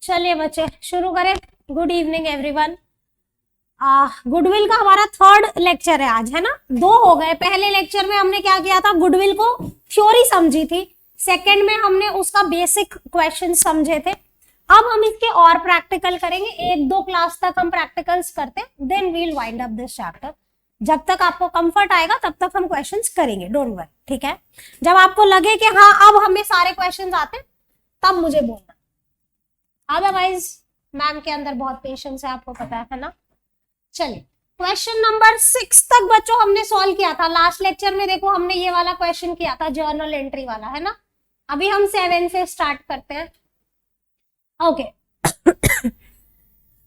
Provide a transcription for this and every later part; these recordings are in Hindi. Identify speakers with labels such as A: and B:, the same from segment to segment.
A: चलिए बच्चे शुरू करें। Good evening everyone. गुडविल का हमारा थर्ड लेक्चर है आज, है ना। दो हो गए। पहले लेक्चर में हमने क्या किया था, गुडविल को थ्योरी समझी थी। सेकंड में हमने उसका बेसिक क्वेश्चन समझे थे। अब हम इसके और प्रैक्टिकल करेंगे। एक दो क्लास तक हम प्रैक्टिकल्स करते हैं, then we'll wind up this chapter. जब तक आपको कंफर्ट आएगा तब तक हम क्वेश्चंस करेंगे, डोंट वरी, ठीक है। जब आपको लगे कि हाँ अब हमें सारे क्वेश्चंस आते हैं तब मुझे बोलना, अदरवाइज मैम के अंदर बहुत पेशेंस है, आपको पता है ना। चलिए क्वेश्चन नंबर 6 तक बच्चों हमने सॉल्व किया था लास्ट लेक्चर में। देखो हमने ये वाला क्वेश्चन किया था, जर्नल एंट्री वाला, है ना। अभी हम 7 से स्टार्ट करते हैं। ओके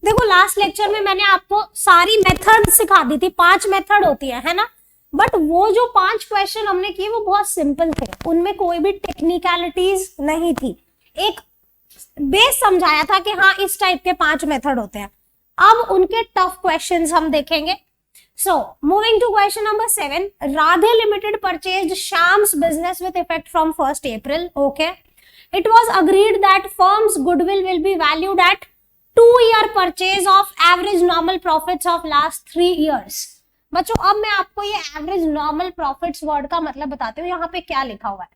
A: देखो लास्ट लेक्चर में मैंने आपको सारी मेथड सिखा दी थी। 5 मेथड होती है ना। बट वो जो 5 क्वेश्चन हमने किए वो बहुत सिंपल थे, उनमें कोई भी टेक्निकलिटीज नहीं थी। एक बेस समझाया था कि हाँ इस टाइप के 5 मेथड होते हैं। अब उनके टफ क्वेश्चंस हम देखेंगे। So moving to question number 7, Radhe limited purchased Shyam's business with effect from 1st April. Okay, it was agreed that firm's goodwill will be valued at 2-year purchase of average normal profits of last 3 years. बच्चों अब मैं आपको ये एवरेज नॉर्मल प्रॉफिट्स वर्ड का मतलब बताती हूँ। यहाँ पे क्या लिखा हुआ है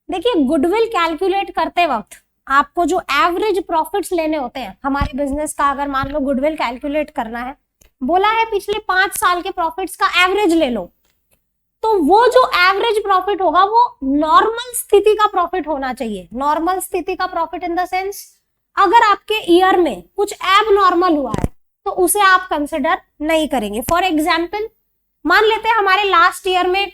A: देखिए। गुडविल कैलकुलेट करते वक्त आपको जो एवरेज प्रॉफिट्स लेने होते हैं हमारे बिजनेस का, अगर मान लो गुडविल कैलकुलेट करना है, बोला है पिछले 5 साल के प्रॉफिट्स का एवरेज ले लो, तो वो जो एवरेज प्रॉफिट होगा वो नॉर्मल स्थिति का प्रॉफिट होना चाहिए। नॉर्मल स्थिति का प्रॉफिट इन द सेंस अगर आपके ईयर में कुछ एब नॉर्मल हुआ है तो उसे आप कंसिडर नहीं करेंगे। फॉर एग्जाम्पल मान लेते हैं हमारे लास्ट ईयर में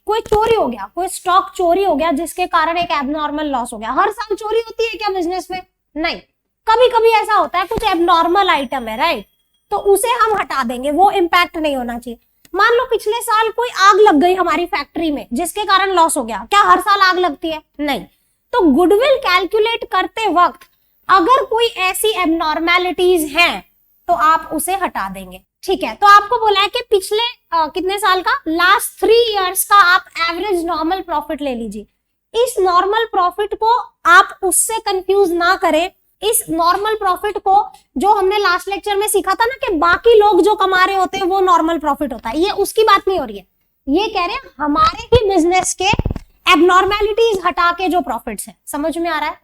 A: कोई चोरी हो गया, कोई स्टॉक चोरी हो गया जिसके कारण एक एबनॉर्मल लॉस हो गया। हर साल चोरी होती है क्या बिजनेस में? नहीं, कभी कभी ऐसा होता है कुछ एबनॉर्मल आइटम है, राइट, तो उसे हम हटा देंगे, वो इम्पैक्ट नहीं होना चाहिए। मान लो पिछले साल कोई आग लग गई हमारी फैक्ट्री में जिसके कारण लॉस हो गया, क्या हर साल आग लगती है? नहीं। तो गुडविल कैलकुलेट करते वक्त अगर कोई ऐसी एबनॉर्मेलिटीज हैं तो आप उसे हटा देंगे, ठीक है। तो आपको बोला है कि पिछले कितने साल का, लास्ट 3 इयर्स का आप एवरेज नॉर्मल प्रॉफिट ले लीजिए। इस नॉर्मल प्रॉफिट को आप उससे कंफ्यूज ना करें। इस नॉर्मल प्रॉफिट को जो हमने लास्ट लेक्चर में सीखा था ना कि बाकी लोग जो कमा रहे होते हैं वो नॉर्मल प्रॉफिट होता है, ये उसकी बात नहीं हो रही है। ये कह रहे हैं हमारे ही बिजनेस के एबनॉर्मेलिटीज हटा के जो प्रॉफिट्स है, समझ में आ रहा है।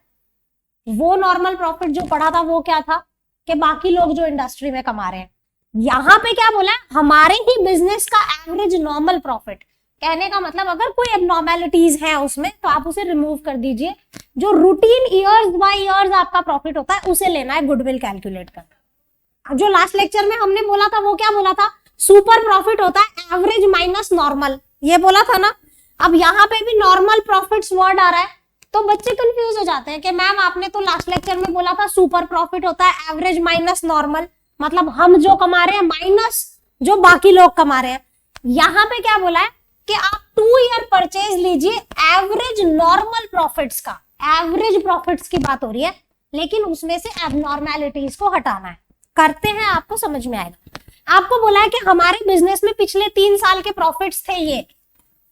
A: वो नॉर्मल प्रॉफिट जो पढ़ा था वो क्या था कि बाकी लोग जो इंडस्ट्री में कमा रहे हैं। यहाँ पे क्या बोला है, हमारे ही बिजनेस का एवरेज नॉर्मल प्रॉफिट। कहने का मतलब अगर कोई एबनॉर्मेलिटीज है उसमें तो आप उसे रिमूव कर दीजिए। जो रूटीन ईयर्स बाय ईयर्स आपका प्रॉफिट होता है उसे लेना है गुडविल कैलकुलेट कर। जो लास्ट लेक्चर में हमने बोला था वो क्या बोला था, सुपर प्रॉफिट होता है एवरेज माइनस नॉर्मल, ये बोला था ना। अब यहाँ पे भी नॉर्मल प्रॉफिट्स वर्ड आ रहा है तो बच्चे कंफ्यूज हो जाते हैं कि मैम आपने तो लास्ट लेक्चर में बोला था सुपर प्रॉफिट होता है एवरेज माइनस नॉर्मल, मतलब हम जो कमा रहे हैं माइनस जो बाकी लोग कमा रहे हैं। यहाँ पे क्या बोला है कि आप 2 ईयर परचेज लीजिए एवरेज नॉर्मल प्रॉफिट्स का। एवरेज प्रॉफिट्स की बात हो रही है लेकिन उसमें से एबनॉर्मेलिटीज को हटाना है। करते हैं, आपको समझ में आएगा। आपको बोला है कि हमारे बिजनेस में पिछले 3 साल के प्रॉफिट्स थे, ये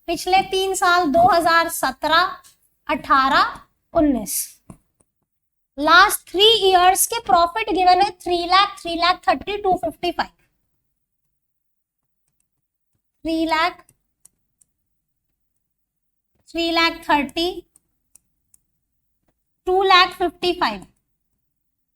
A: पिछले 3 साल 2017, 18, 19, लास्ट 3 इयर्स के प्रॉफिट गिवन है 3 लाख, 3 लाख 30, 255, 3 लाख, 3 लाख 30, 2 लाख 55।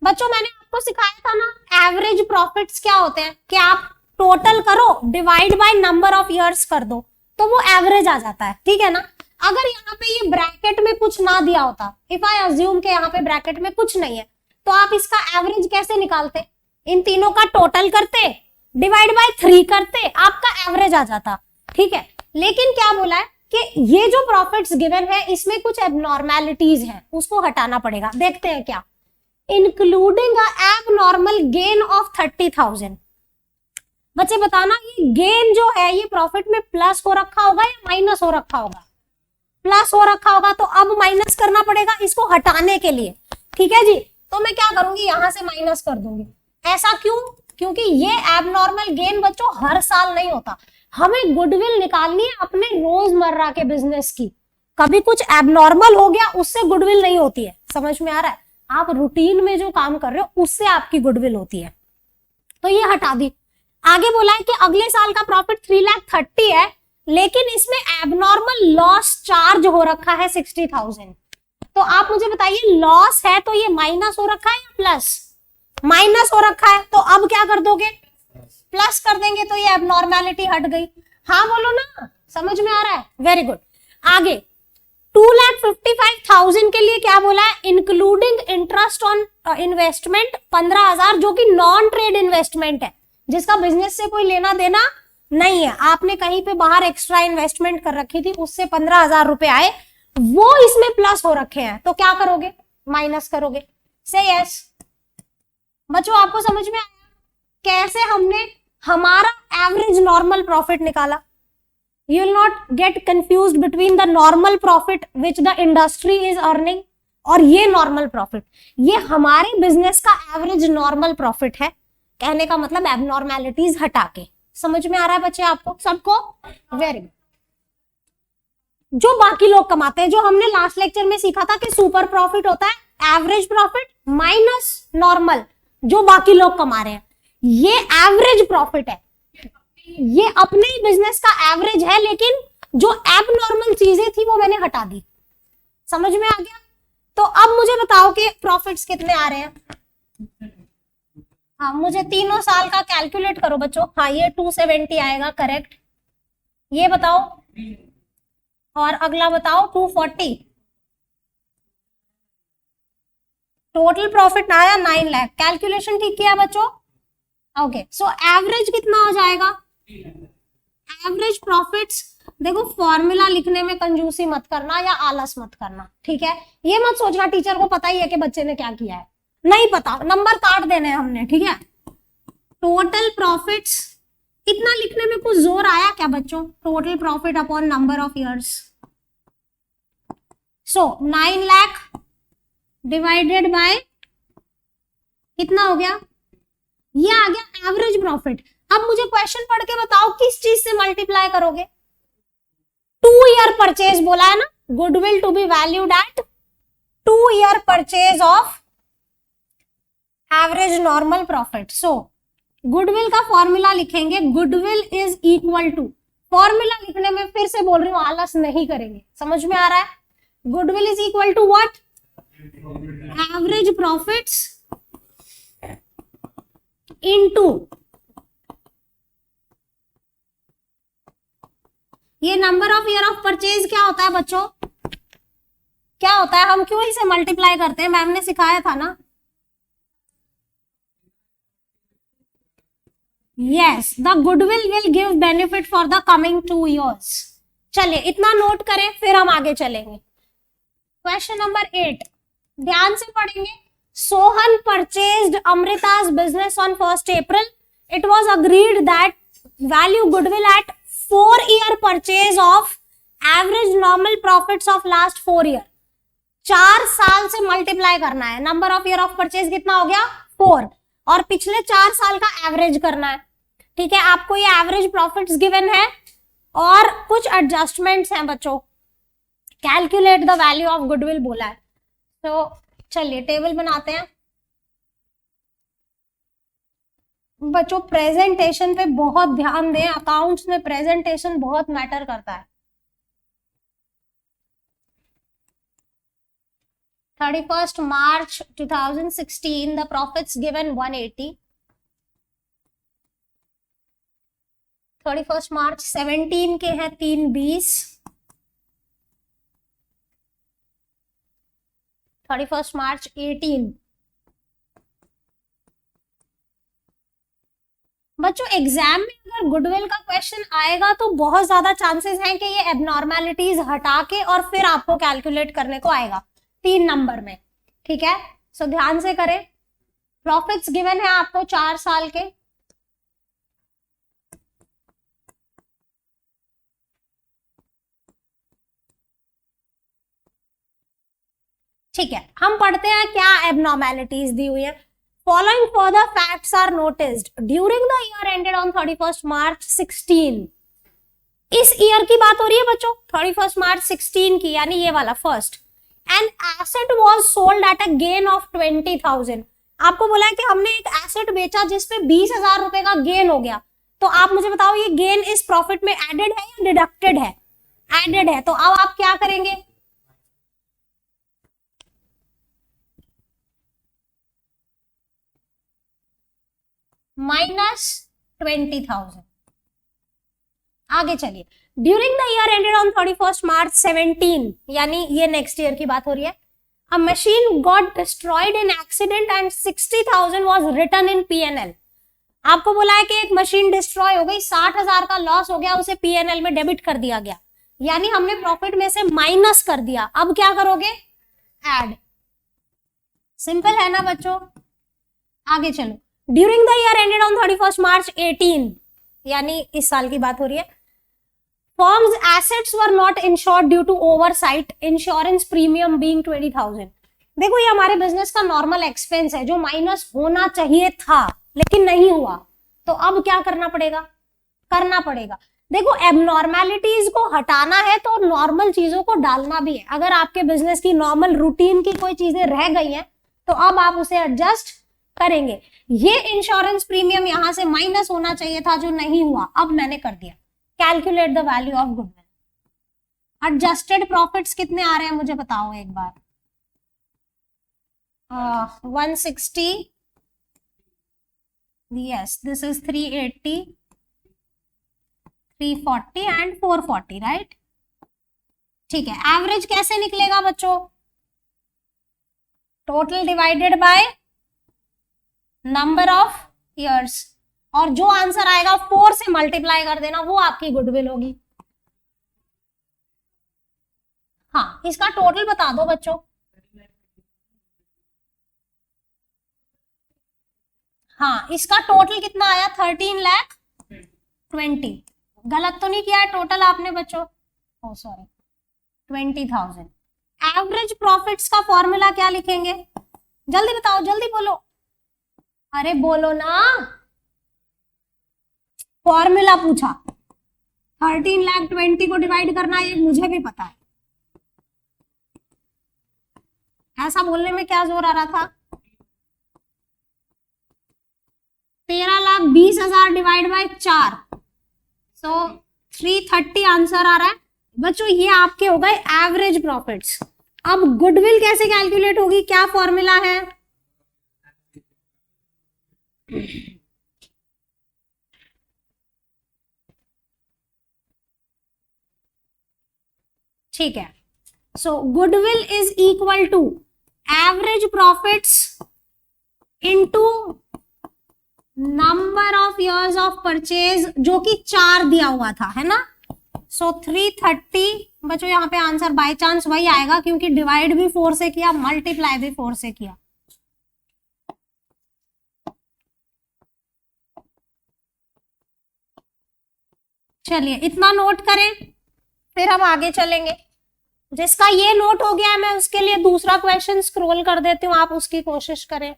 A: बच्चों मैंने आपको सिखाया था ना एवरेज प्रॉफिट्स क्या होते हैं कि आप टोटल करो divide by number of years कर दो तो वो एवरेज आ जाता है, ठीक है ना। अगर यहाँ पे ये ब्रैकेट में कुछ ना दिया होता, इफ आई अज्यूम के यहाँ पे ब्रैकेट में कुछ नहीं है, तो आप इसका एवरेज कैसे निकालते? इन तीनों का टोटल करते, डिवाइड बाय 3 करते, आपका एवरेज आ जाता, ठीक है। लेकिन क्या बोला है कि ये जो प्रॉफिट्स गिवन है इसमें कुछ एबनॉर्मेलिटीज हैं, उसको हटाना पड़ेगा। देखते हैं क्या, including a abnormal gain of 30,000। बच्चे बताना ये गेन जो है ये प्रॉफिट में प्लस हो रखा होगा या माइनस हो रखा होगा? प्लस हो रखा होगा, तो अब माइनस करना पड़ेगा इसको हटाने के लिए, ठीक है जी। तो मैं क्या करूंगी, यहां से माइनस कर दूंगी। ऐसा क्यों? क्योंकि ये एबनॉर्मल गेन बच्चों हर साल नहीं होता। हमें गुडविल निकालनी है अपने रोजमर्रा के बिजनेस की। कभी कुछ एबनॉर्मल हो गया उससे गुडविल नहीं होती है, समझ में आ रहा है। आप रूटीन में जो काम कर रहे हो उससे आपकी गुडविल होती है, तो ये हटा दी। आगे बोला है कि अगले साल का प्रॉफिट 3,30,000 है, लेकिन इसमें एबनॉर्मल लॉस चार्ज हो रखा है 60,000। तो आप मुझे बताइए, लॉस है तो ये माइनस हो रखा है या प्लस? माइनस हो रखा है, तो अब क्या कर दोगे? प्लस कर देंगे, तो ये एबनॉर्मेलिटी हट गई। हाँ बोलो ना, समझ में आ रहा है? Very good. आगे 2,55,000 के लिए क्या बोला है? इंक्लूडिंग इंटरेस्ट ऑन इन्वेस्टमेंट 15,000, जो कि नॉन ट्रेड इन्वेस्टमेंट है, जिसका बिजनेस से कोई लेना देना नहीं है। आपने कहीं पे बाहर एक्स्ट्रा इन्वेस्टमेंट कर रखी थी, उससे 15,000 रुपए आए, वो इसमें प्लस हो रखे हैं, तो क्या करोगे? माइनस करोगे। से यस बच्चों, आपको समझ में आया कैसे हमने हमारा एवरेज नॉर्मल प्रॉफिट निकाला? You will not get confused between the normal profit which the industry is earning और ये नॉर्मल प्रॉफिट। ये हमारे बिजनेस का एवरेज नॉर्मल प्रॉफिट है, कहने का मतलब एबनॉर्मेलिटीज हटा के। समझ में आ रहा है बच्चे आपको सबको? Very good. जो बाकी लोग कमाते हैं, जो हमने लास्ट लेक्चर में सीखा था कि सुपर प्रॉफिट होता है एवरेज प्रॉफिट माइनस नॉर्मल, जो बाकी लोग कमा रहे हैं, ये एवरेज प्रॉफिट है, ये अपने ही बिजनेस का एवरेज है, लेकिन जो एबनॉर्मल चीजें थी वो मैंने हटा दी। समझ में आ गया? तो अब मुझे बताओ कि प्रॉफिट्स कितने आ रहे हैं। हाँ, मुझे तीनों साल का कैलकुलेट करो बच्चों। हाँ, ये 270 आएगा, करेक्ट। ये बताओ, और अगला बताओ 240। टोटल प्रॉफिट आया 9 लाख। कैलकुलेशन ठीक किया बच्चों? ओके, सो एवरेज कितना हो जाएगा? एवरेज प्रॉफिट्स, देखो फॉर्मूला लिखने में कंजूसी मत करना या आलस मत करना, ठीक है? ये मत सोचना टीचर को पता ही है कि बच्चे ने क्या किया है, नहीं पता, नंबर काट देने हैं हमने, ठीक है? टोटल प्रॉफिट्स, इतना लिखने में कुछ जोर आया क्या बच्चों? Total profit upon number of years, so 9 lakh divided by कितना हो गया? ये आ गया एवरेज प्रॉफिट। अब मुझे क्वेश्चन पढ़ के बताओ किस चीज से मल्टीप्लाई करोगे? 2 ईयर परचेज बोला है ना, goodwill to be valued at 2 year purchase of average normal profit. So goodwill का फॉर्मूला लिखेंगे, goodwill is equal to, formula लिखने में फिर से बोल रही हूं आलस नहीं करेंगे, समझ में आ रहा है? Goodwill is equal to what? Average profits into, ये number of year of purchase क्या होता है बच्चों? क्या होता है? हम क्यों इसे मल्टीप्लाई करते हैं? मैम ने सिखाया था ना। Yes, the goodwill will give benefit for the coming 2 years। चलिए इतना नोट करें, फिर हम आगे चलेंगे। क्वेश्चन नंबर 8 ध्यान से पढ़ेंगे। सोहन परचेज्ड अमृता's business on 1st April. It was agreed that value goodwill at 4-year purchase of average normal profits of last 4 year। 4 साल से मल्टीप्लाई करना है। Number of year of purchase कितना हो गया? 4, और पिछले 4 साल का एवरेज करना है, ठीक है? आपको ये एवरेज प्रॉफिट्स गिवन है और कुछ एडजस्टमेंट्स हैं बच्चों। Calculate the value of goodwill बोला है, तो चलिए टेबल बनाते हैं। बच्चों प्रेजेंटेशन पे बहुत ध्यान दें, अकाउंट्स में प्रेजेंटेशन बहुत मैटर करता है। 31st March 2016 the profits given 180। 31st March 17 के हैं 320। 31st March 18। बच्चों एग्जाम में अगर गुडविल का क्वेश्चन आएगा तो बहुत ज्यादा चांसेस हैं कि ये एबनॉर्मेलिटीज हटा के और फिर आपको कैलकुलेट करने को आएगा 3 नंबर में, ठीक है? सो ध्यान से करें। प्रॉफिट्स गिवन है आपको 4 साल के, ठीक है? हम पढ़ते हैं क्या एबनॉर्मेलिटीज दी हुई है। Following further facts are noticed during the year ended on 31st March 16। इस ईयर की बात हो रही है बच्चों, 31st March 16 की, यानी ये वाला first. An asset was sold at a gain of 20,000। आपको बोला है कि हमने एक एसेट बेचा जिसपे 20,000 रुपए का गेन हो गया, तो आप मुझे बताओ ये गेन इस प्रॉफिट में एडेड है या डिडक्टेड है? एडेड है। तो अब आप क्या करेंगे? -20,000। आगे चलिए। During the year ended on 31 मार्च 17, यानी ये नेक्स्ट ईयर की बात हो रही है, a machine got destroyed in accident and 60,000 was written in PNL. आपको बोला है कि एक मशीन डिस्ट्रॉय हो गई, 60,000 का लॉस हो गया, उसे पीएनएल में डेबिट कर दिया गया, यानी हमने प्रॉफिट में से माइनस कर दिया। अब क्या करोगे? ऐड। सिंपल है ना बच्चों? आगे चलो। During the year ended on 31 March 18, यानी इस साल की बात हो रही है, firm's assets were not insured due to oversight, insurance premium being 20,000। देखो ये हमारे बिजनेस का नॉर्मल एक्सपेंस है जो माइनस होना चाहिए था लेकिन नहीं हुआ, तो अब क्या करना पड़ेगा? करना पड़ेगा। देखो एबनॉर्मेलिटीज को हटाना है तो नॉर्मल चीजों को डालना भी है। अगर आपके बिजनेस की नॉर्मल रूटीन की कोई चीजें रह गई हैं तो अब आप उसे एडजस्ट करेंगे। ये इंश्योरेंस प्रीमियम यहां से माइनस होना चाहिए था जो नहीं हुआ, अब मैंने कर दिया। Calculate the value of goodwill. Adjusted profits कितने आ रहे हैं मुझे बताओ एक बार। 160, yes this is 380, 340 and 440, right? ठीक है। एवरेज कैसे निकलेगा बच्चों? Total divided by number of years, और जो आंसर आएगा 4 से मल्टीप्लाई कर देना, वो आपकी गुडविल होगी। हाँ, इसका टोटल बता दो बच्चों। हाँ, इसका टोटल कितना आया? 13,20,000। गलत तो नहीं किया है टोटल आपने बच्चों? ओ सॉरी, 20,000। एवरेज प्रॉफिट्स का फॉर्मूला क्या लिखेंगे? जल्दी बताओ, जल्दी बोलो। अरे बोलो ना, फॉर्मूला पूछा। 13,20,000 को डिवाइड करना ये मुझे भी पता है, ऐसा बोलने में क्या जोर आ रहा था? 13,20,000 डिवाइड बाय 4, सो 330 आंसर आ रहा है बच्चों। ये आपके हो गए एवरेज प्रॉफिट्स। अब गुडविल कैसे कैलकुलेट होगी? क्या फॉर्मूला है? ठीक है। So goodwill is equal to average profits into number of years of purchase, जो कि 4 दिया हुआ था, है ना? सो 330 बच्चों, यहाँ पे आंसर बाय चांस वही आएगा क्योंकि डिवाइड भी 4 से किया, मल्टीप्लाई भी 4 से किया। चलिए इतना नोट करें, फिर हम आगे चलेंगे। जिसका ये नोट हो गया है मैं उसके लिए दूसरा क्वेश्चन स्क्रॉल कर देती हूँ, आप उसकी कोशिश करें।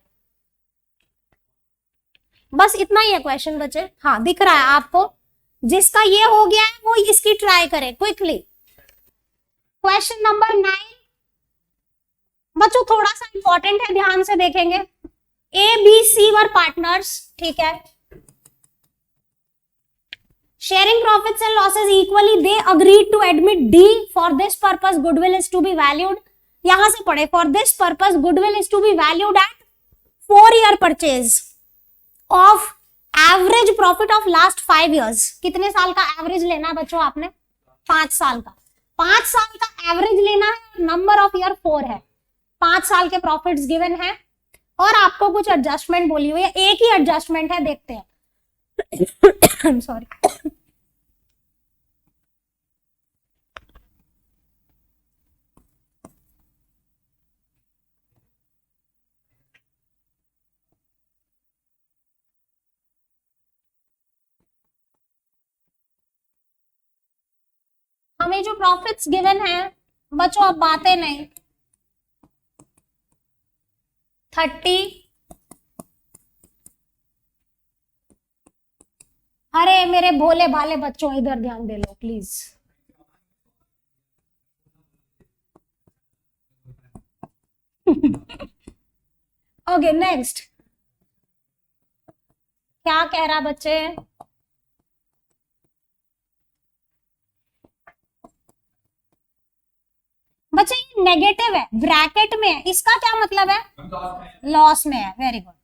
A: बस इतना ही है क्वेश्चन बचे। हाँ दिख रहा है आपको? जिसका ये हो गया है वो इसकी ट्राई करें क्विकली। क्वेश्चन नंबर 9 बच्चों थोड़ा सा इंपॉर्टेंट है, ध्यान से देखेंगे। A B C were partners, ठीक है। Sharing profits and losses equally, they agreed to admit D. For this purpose, goodwill is to be valued. यहां से पढ़े, for this purpose, goodwill is to be valued at 4-year purchase of average profit of last 5 years. कितने साल का एवरेज लेना है बच्चों आपने? 5 साल का। 5 साल का एवरेज लेना है, नंबर ऑफ ईयर 4 है। 5 साल के प्रॉफिट्स गिवन है और आपको कुछ एडजस्टमेंट बोली हुई है। एक ही एडजस्टमेंट है, देखते हैं। सॉरी। हमें जो प्रॉफिट्स गिवन है बच्चों, अब बातें नहीं। 30, अरे मेरे भोले भाले बच्चों इधर ध्यान दे लो प्लीज। ओके नेक्स्ट, क्या कह रहा बच्चे? बच्चे ये नेगेटिव है, ब्रैकेट में है, इसका क्या मतलब है? लॉस में है। Very good.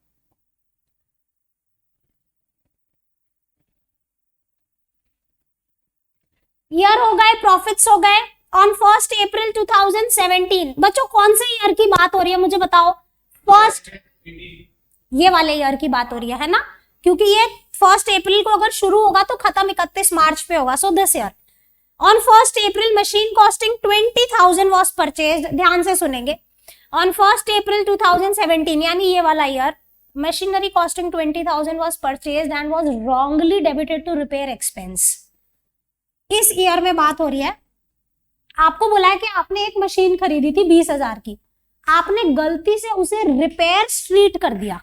A: ईयर हो गए, प्रॉफिट्स हो गए। ऑन 1 अप्रैल 2017, बच्चों कौन से ईयर की बात हो रही है मुझे बताओ? फर्स्ट, ये वाले ईयर की बात हो रही है ना, क्योंकि ये 1 अप्रैल को अगर शुरू होगा तो खत्म 31 मार्च पे होगा। So this year on 1 April machine costing 20,000 was purchase. ध्यान से सुनेंगे, ऑन 1 अप्रैल 2017 यानी ये वाला year, machinery costing 20,000 was purchase and was wrongly debited to repair expense. इस ईयर में बात हो रही है, आपको बोला है कि आपने एक मशीन खरीदी थी 20,000 की, आपने गलती से उसे रिपेयर ट्रीट कर दिया,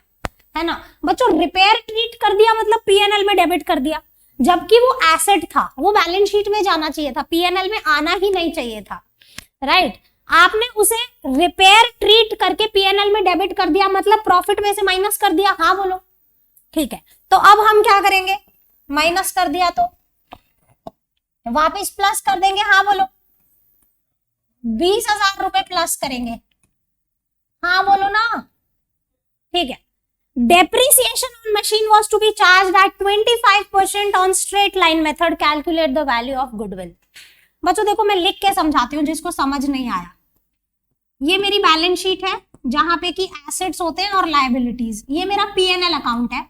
A: है ना बच्चों? रिपेयर ट्रीट कर दिया मतलब पीएनएल में डेबिट कर दिया, जबकि वो एसेट था, वो बैलेंस शीट में जाना चाहिए था, पीएनएल में आना ही नहीं चाहिए था, राइट? आपने उसे रिपेयर ट्रीट करके पीएनएल में डेबिट कर दिया, मतलब प्रॉफिट में से माइनस कर दिया। हाँ बोलो, ठीक है। तो अब हम क्या करेंगे? माइनस कर दिया तो वापस प्लस कर देंगे। हाँ बोलो, 20,000 रुपए प्लस करेंगे। हाँ बोलो ना, ठीक है। Depreciation on machine was to be charged at 25% on straight line method. Calculate the value of goodwill. बच्चों देखो, मैं लिख के समझाती हूँ जिसको समझ नहीं आया। ये मेरी बैलेंस शीट है जहां पे कि एसेट्स होते हैं और लायबिलिटीज। ये मेरा पीएनएल अकाउंट है,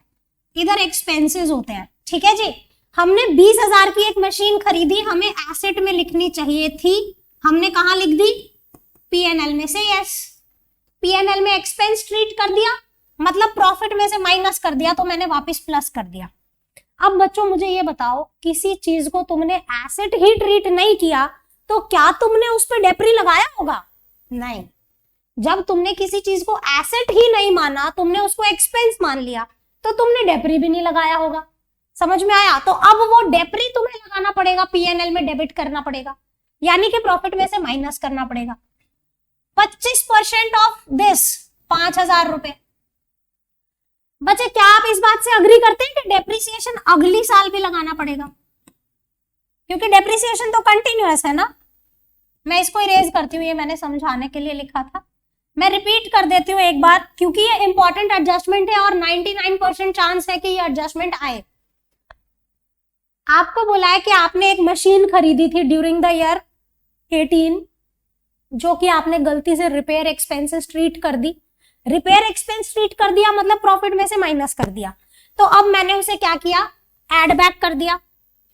A: इधर एक्सपेंसेस होते हैं, ठीक है जी। हमने 20,000 की एक मशीन खरीदी, हमें एसेट में लिखनी चाहिए थी, हमने कहाँ लिख दी? पीएनएल में से। यस, पीएनएल में एक्सपेंस ट्रीट कर दिया, मतलब प्रॉफिट में से माइनस कर दिया, तो मैंने वापस प्लस कर दिया। अब बच्चों मुझे ये बताओ, किसी चीज को तुमने एसेट ही ट्रीट नहीं किया तो क्या तुमने उस पर डेप्री लगाया होगा? नहीं। जब तुमने किसी चीज को एसेट ही नहीं माना, तुमने उसको एक्सपेंस मान लिया, तो तुमने डेप्री भी नहीं लगाया होगा। समझ में आया? तो अब वो डेप्री तुम्हें लगाना पड़ेगा, पीएनएल में डेबिट करना पड़ेगा, यानी कि प्रॉफिट में से माइनस करना पड़ेगा। 25% ऑफ दिस 5,000 रुपए। बच्चे क्या आप इस बात से अग्री करते हैं कि डेप्रिसिएशन अगली साल भी लगाना पड़ेगा? क्योंकि डेप्रिसिएशन तो कंटिन्यूअस है ना। मैं इसको इरेज करती हूँ, ये मैंने समझाने के लिए लिखा था, मैं रिपीट कर देती हूँ एक बार, क्योंकि ये इंपॉर्टेंट एडजस्टमेंट है और 99% चांस है कि ये एडजस्टमेंट आए। आपको बोला है कि आपने एक मशीन खरीदी थी ड्यूरिंग द ईयर 18, जो कि आपने गलती से रिपेयर एक्सपेंसेस ट्रीट कर दी। रिपेयर एक्सपेंस ट्रीट कर दिया मतलब प्रॉफिट में से माइनस कर दिया। तो अब मैंने उसे क्या किया? ऐड बैक कर दिया,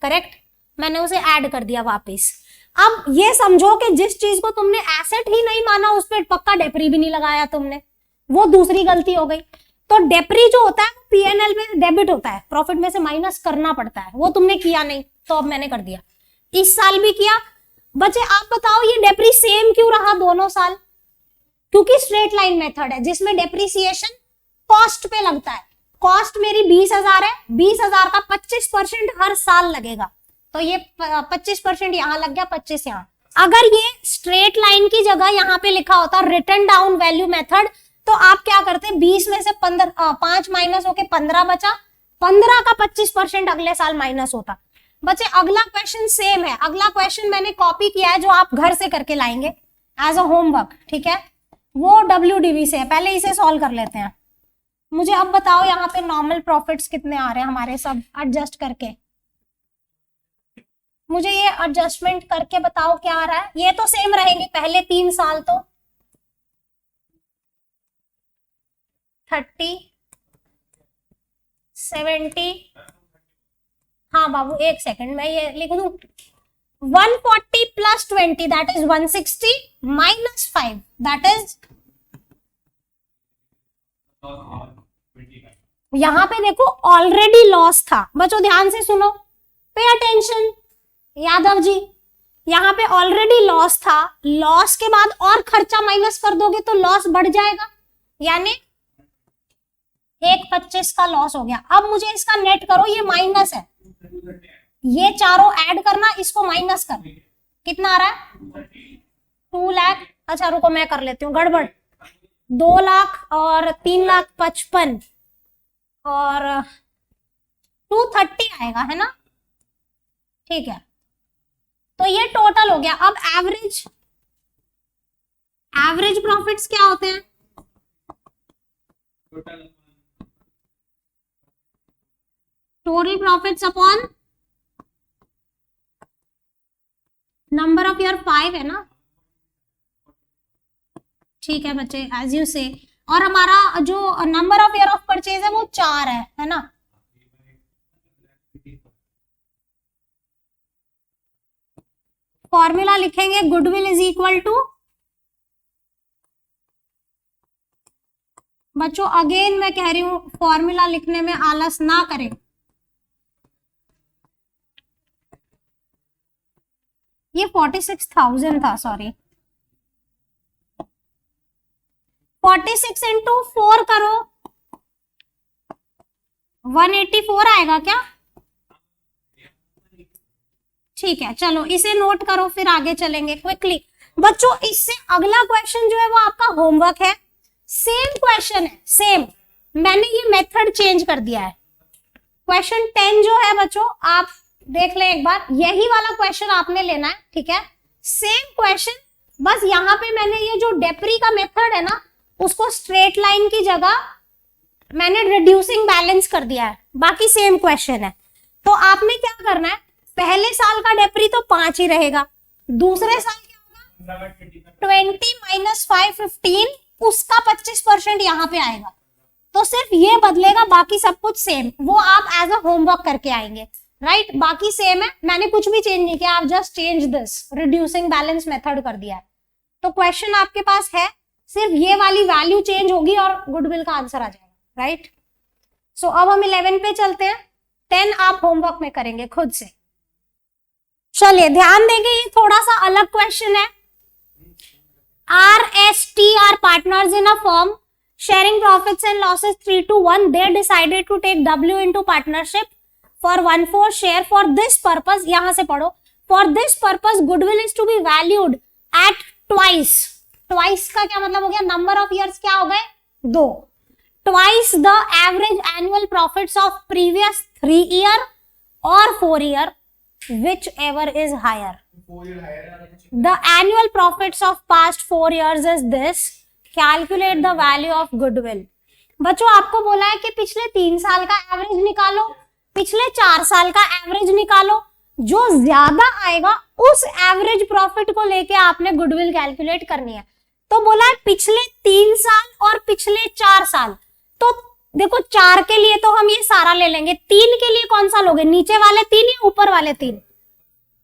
A: करेक्ट? मैंने उसे ऐड कर दिया वापस। अब ये समझो कि जिस चीज को तुमने एसेट ही नहीं माना, उस पर पक्का डेप्री भी नहीं लगाया तुमने, वो दूसरी गलती हो गई। तो डेप्री जो होता है पीएनएल में डेबिट होता है, प्रॉफिट में से माइनस करना पड़ता है, वो तुमने किया नहीं, तो अब मैंने कर दिया। इस साल भी किया। बच्चे आप बताओ, ये डेप्री सेम क्यों रहा दोनों साल? क्योंकि स्ट्रेट लाइन मेथड है जिसमें डेप्रिसिएशन कॉस्ट पे लगता है। कॉस्ट मेरी 20,000 है, 20,000 का 25% हर साल लगेगा, तो ये 25% यहाँ लग गया, 25 यहाँ। अगर ये स्ट्रेट लाइन की जगह यहाँ पे लिखा होता रिटर्न डाउन वैल्यू मेथड, तो आप क्या करते? 20 में से 5 माइनस होके 15 बचा, 15 का 25% अगले साल माइनस होता। बच्चे अगला क्वेश्चन सेम है, अगला क्वेश्चन मैंने कॉपी किया है जो आप घर से करके लाएंगे एज अ होमवर्क, ठीक है? वो WDV से है, पहले इसे सॉल्व कर लेते हैं। मुझे अब बताओ यहाँ पे नॉर्मल प्रॉफिट्स कितने आ रहे हैं हमारे, सब एडजस्ट करके मुझे ये एडजस्टमेंट करके बताओ क्या आ रहा है। ये तो सेम रहेंगे पहले 3 साल, तो 30, 70। हाँ बाबू एक सेकंड, मैं ये लिख दूं। 140 plus 20 that is 160 minus 5 that is, यहां पे देखो ऑलरेडी लॉस था। बच्चों ध्यान से सुनो, पे अटेंशन यादव जी, यहाँ पे ऑलरेडी लॉस था, लॉस के बाद और खर्चा माइनस कर दोगे तो लॉस बढ़ जाएगा, यानी 125 का लॉस हो गया। अब मुझे इसका नेट करो, ये माइनस है, ये चारों ऐड करना, इसको माइनस कर, कितना आ रहा है? 2 लाख। अच्छा रुको मैं कर लेती हूँ, गड़बड़ 2 लाख और 3,55,000 और 230 आएगा, है ना? ठीक है, तो ये टोटल हो गया। अब एवरेज प्रॉफिट्स क्या होते हैं? Total profits upon number of year 5 है ना? ठीक है बच्चे, एज यू से। और हमारा जो number of year of purchase है वो 4 है ना? फॉर्मूला लिखेंगे, गुडविल इज इक्वल टू, बच्चों अगेन मैं कह रही हूं फॉर्मूला लिखने में आलस ना करें। ये 46,000 था, सॉरी। 46 इंटू 4 करो, 184 आएगा क्या? ठीक है, चलो इसे नोट करो, फिर आगे चलेंगे क्विकली। बच्चों इससे अगला क्वेश्चन जो है वो आपका होमवर्क है। सेम क्वेश्चन है, सेम, मैंने ये मेथड चेंज कर दिया है। क्वेश्चन 10 जो है बच्चों, आप देख लें एक बार, यही वाला क्वेश्चन आपने लेना है, ठीक है? सेम क्वेश्चन, बस यहाँ पे मैंने ये जो डेप्री का मेथड है ना, उसको स्ट्रेट लाइन की जगह मैंने रिड्यूसिंग बैलेंस कर दिया है, बाकी सेम क्वेश्चन है। तो आपने क्या करना है, पहले साल का डेप्री तो 5 ही रहेगा, दूसरे साल क्या होगा 20 माइनस 5 15, उसका 25% यहाँ पे आएगा। तो सिर्फ ये बदलेगा, बाकी सब कुछ सेम, वो आप एज अ होमवर्क करके आएंगे, राइट? बाकी सेम है, मैंने कुछ भी चेंज नहीं किया, आप just change this, reducing balance method कर दिया है। तो क्वेश्चन आपके पास है, सिर्फ ये वाली वैल्यू चेंज होगी और गुडविल का आंसर आ जाएगा, राइट? सो अब हम 11 पे चलते हैं, 10 आप होमवर्क में करेंगे खुद से। चलिए ध्यान देंगे, ये थोड़ा सा अलग क्वेश्चन है। RST are partners in a firm sharing profits and losses 3-1. They decided to take W into partnership for 1/4 share. For this purpose, यहां से पढ़ो, for this purpose goodwill is to be valued at twice. Twice का क्या मतलब हो गया? नंबर ऑफ ईयर्स क्या हो गए? 2. Twice the average annual profits of previous 3 year or 4 year, whichever is higher. The annual profits of past 4 years is this. Calculate the value of goodwill. बच्चों आपको बोला है कि पिछले 3 साल का एवरेज निकालो, पिछले 4 साल का एवरेज निकालो, जो ज्यादा आएगा उस एवरेज प्रॉफिट को लेके आपने गुडविल कैलकुलेट करनी है। तो बोला है पिछले 3 साल और पिछले 4 साल, तो देखो 4 के लिए तो हम ये सारा ले लेंगे, 3 के लिए कौन सा लोगे? नीचे वाले 3 या ऊपर वाले 3?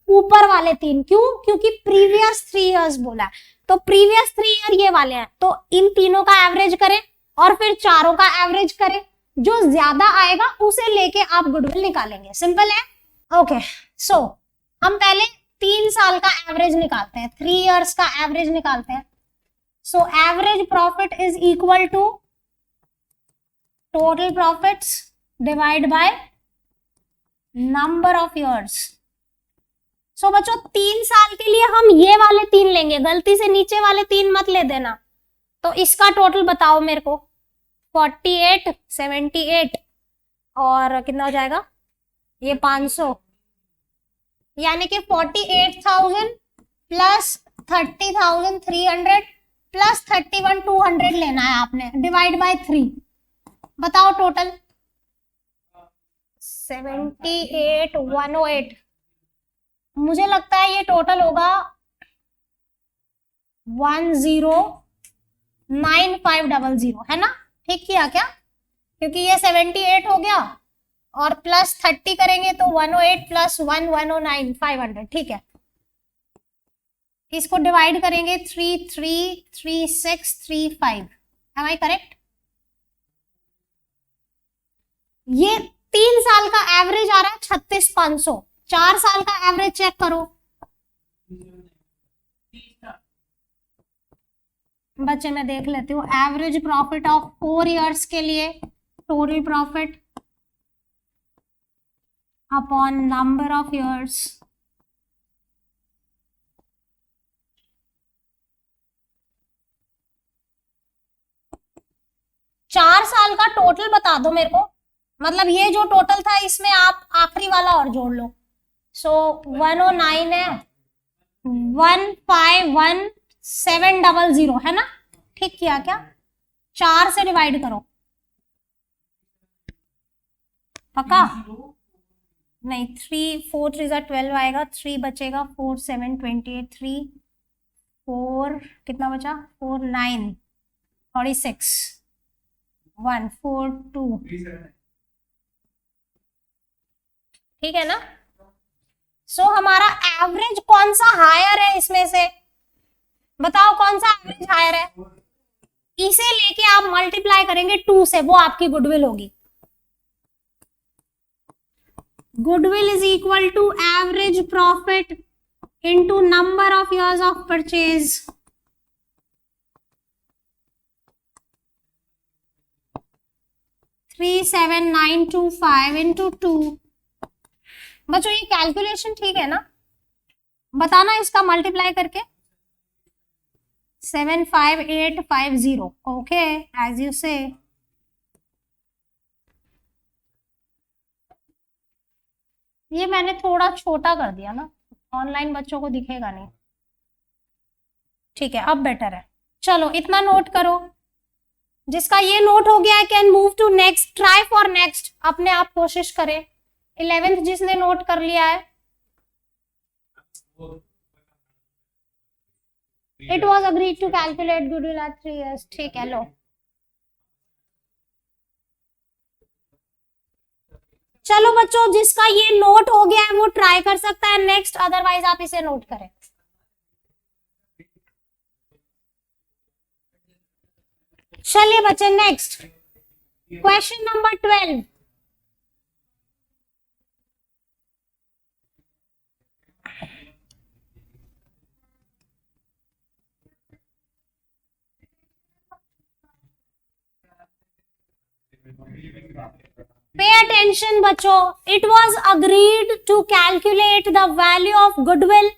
A: ऊपर वाले 3। क्यों? क्योंकि प्रीवियस 3 इयर्स बोला है, तो प्रीवियस 3 ईयर ये वाले हैं, तो इन तीनों का एवरेज करें और फिर चारों का एवरेज करें, जो ज्यादा आएगा उसे लेके आप गुडविल निकालेंगे। सिंपल है। ओके, सो हम पहले 3 साल का एवरेज निकालते हैं, 3 इयर्स का एवरेज निकालते हैं। So average profit is equal to total profits divide by number of years. So बच्चों 3 साल के लिए हम ये वाले 3 लेंगे, गलती से नीचे वाले 3 मत ले देना। तो इसका टोटल बताओ मेरे को, 48, 78 और कितना हो जाएगा ये 500, यानी कि 48,000 प्लस 30,300 प्लस 31,200 लेना है आपने, डिवाइड बाय 3। बताओ टोटल 78,108। मुझे लगता है ये टोटल होगा 10,9500, है ना? ठीक किया क्या? क्योंकि ये 78 हो गया और प्लस 30 करेंगे तो 108 प्लस 1 109 500। ठीक है, इसको डिवाइड करेंगे 333635। Am I correct? ये 3 साल का एवरेज आ रहा है 36,500। 4 साल का एवरेज चेक करो बच्चे, मैं देख लेती हूँ। एवरेज प्रॉफिट ऑफ 4 इयर्स के लिए total profit upon number of years, 4 साल का टोटल बता दो मेरे को, मतलब ये जो टोटल था इसमें आप आखिरी वाला और जोड़ लो। सो 109 है, 151700 है ना, ठीक किया क्या? 4 से डिवाइड करो, पक्का? नहीं, 3 4 3 12 आएगा, 3 बचेगा, 4 7 28, 3 4 कितना बचा, 4 9 46, 1 4 2, ठीक है ना? सो हमारा एवरेज कौन सा हायर है इसमें से, बताओ कौन सा एवरेज हायर है? इसे लेके आप मल्टीप्लाई करेंगे 2 से, वो आपकी गुडविल होगी। Goodwill is equal to average profit into number of years of purchase. Three 37925 into 2। बच्चों ये कैलकुलेशन ठीक है ना? बताना इसका मल्टीप्लाई करके। 75850, ओके एज यू से। ये मैंने थोड़ा छोटा कर दिया ना, ऑनलाइन बच्चों को दिखेगा नहीं, ठीक है अब बेटर है। चलो इतना नोट करो, जिसका ये नोट हो गया can move to next, try for next, अपने आप कोशिश करें। 11th जिसने नोट कर लिया है, it was agreed to calculate goodwill at 3 years, ठीक है लो। चलो बच्चों जिसका ये नोट हो गया है वो ट्राई कर सकता है नेक्स्ट, अदरवाइज आप इसे नोट करें। चलिए बच्चे next question number 12। Pay attention बच्चों, it was agreed to calculate the value of goodwill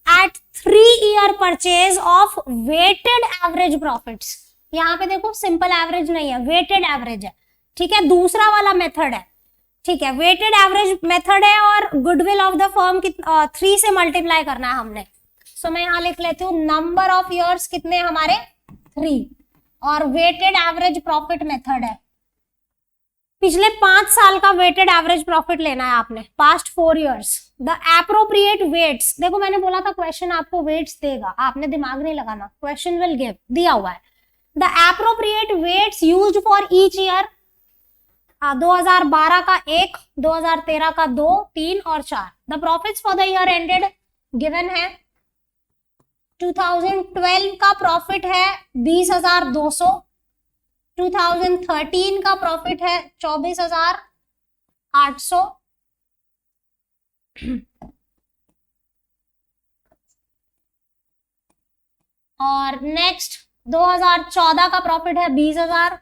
A: at 3-year purchase of weighted average profits। यहाँ पे देखो सिंपल एवरेज नहीं है, वेटेड एवरेज है, ठीक है, दूसरा वाला मेथड है, ठीक है, वेटेड एवरेज मेथड है और गुडविल ऑफ द फर्म 3 से मल्टीप्लाई करना है हमने। सो मैं यहाँ लिख लेती हूँ नंबर ऑफ ईयर्स कितने हमारे 3 और वेटेड एवरेज प्रॉफिट मेथड है। पिछले 5 साल का वेटेड एवरेज प्रॉफिट लेना है आपने, past 4 years। The appropriate weights, देखो मैंने बोला था क्वेश्चन आपको वेट्स देगा, आपने दिमाग नहीं लगाना, क्वेश्चन विल गिव, दिया हुआ है। The appropriate weights used for each year, 2012 का 1, 2013 का 2, 3 और 4। The profits for the year ended given है। 2012 का प्रॉफिट है 20,200, 2013 का प्रॉफिट है 24,800, और नेक्स्ट 2014 का प्रॉफिट है 20,000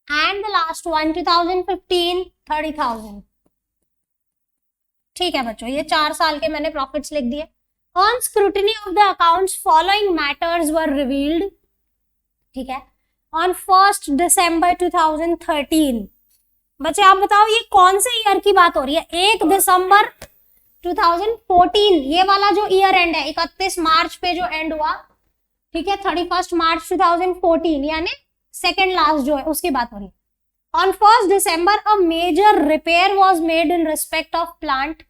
A: एंड द लास्ट वन 2015 30,000। ठीक है बच्चों, ये 4 साल के मैंने प्रॉफिट्स लिख दिए। On scrutiny of the accounts, following matters were revealed, ठीक है, on 1st December 2013। बच्चे आप बताओ ये कौन से ईयर की बात हो रही है? 1 दिसंबर 2014, ये वाला जो ईयर एंड है 31 मार्च पे जो एंड हुआ, ठीक है, 31 मार्च 2014 यानी सेकेंड लास्ट जो है उसकी बात हो रही है। On 1st December, a major repair was made in respect of plant,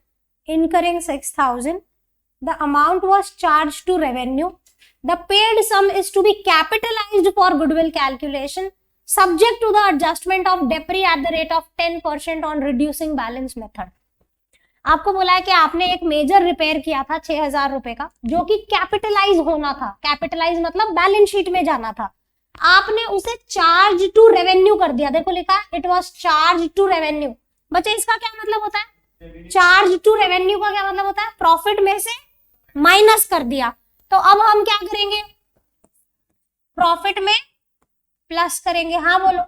A: incurring 6,000. The amount was charged to revenue. The paid sum is to be capitalized for goodwill calculation, subject to the adjustment of debris at the rate of 10% on reducing balance method. आपको बोला है कि आपने एक मेजर रिपेयर किया था 6,000 रुपए का, जो कि कैपिटलाइज होना था। कैपिटलाइज मतलब बैलेंस शीट में जाना था, आपने उसे चार्ज टू रेवेन्यू कर दिया। देखो लिखा है it was charge to revenue. बच्चे इसका क्या मतलब होता है? चार्ज टू रेवेन्यू का क्या मतलब होता है? प्रॉफिट में से माइनस कर दिया। तो अब हम क्या करेंगे? प्रॉफिट में प्लस करेंगे। हाँ बोलो।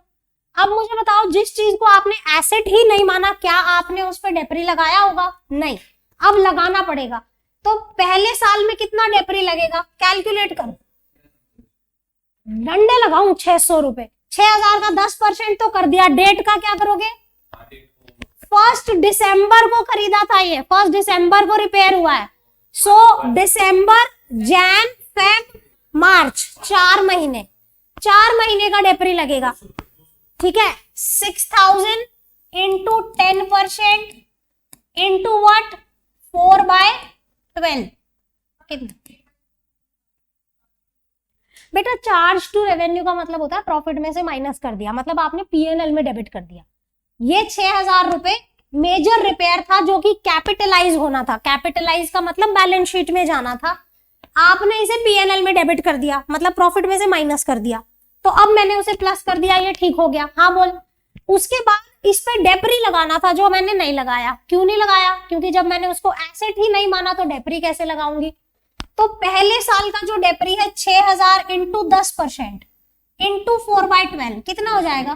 A: अब मुझे बताओ, जिस चीज को आपने एसेट ही नहीं माना, क्या आपने उस पर डेप्री लगाया होगा? नहीं, अब लगाना पड़ेगा। तो पहले साल में कितना डेप्री लगेगा? कैलकुलेट करो। डंडे लगाऊं 600 रुपए, 6000 का 10% तो कर दिया। डेट का क्या करोगे? 1 दिसंबर को खरीदा था ये, 1 दिसंबर को रिपेयर हुआ है। सो दिसंबर, जैन, फेब, मार्च, 4 महीने, 4 महीने का डेप्री लगेगा। ठीक है, 6000 इंटू 10% इंटू वट 4/12 कितना? बेटा चार्ज टू रेवेन्यू का मतलब होता है प्रॉफिट में से माइनस कर दिया, मतलब आपने पीएनएल में डेबिट कर दिया। ये 6000 रुपए मेजर रिपेयर था जो कि कैपिटलाइज होना था। कैपिटलाइज का मतलब बैलेंस शीट में जाना था, आपने इसे पीएनएल में डेबिट कर दिया, मतलब प्रॉफिट में से माइनस कर दिया। तो अब मैंने उसे प्लस कर दिया, ये ठीक हो गया। हाँ बोल। उसके बाद इस पे डेप्री लगाना था जो मैंने नहीं लगाया। क्यों नहीं लगाया? क्योंकि जब मैंने उसको एसेट ही नहीं माना तो डेप्री कैसे लगाऊंगी? तो पहले साल का जो डेप्री है 6000 इंटू 10% इंटू 4/12 कितना हो जाएगा?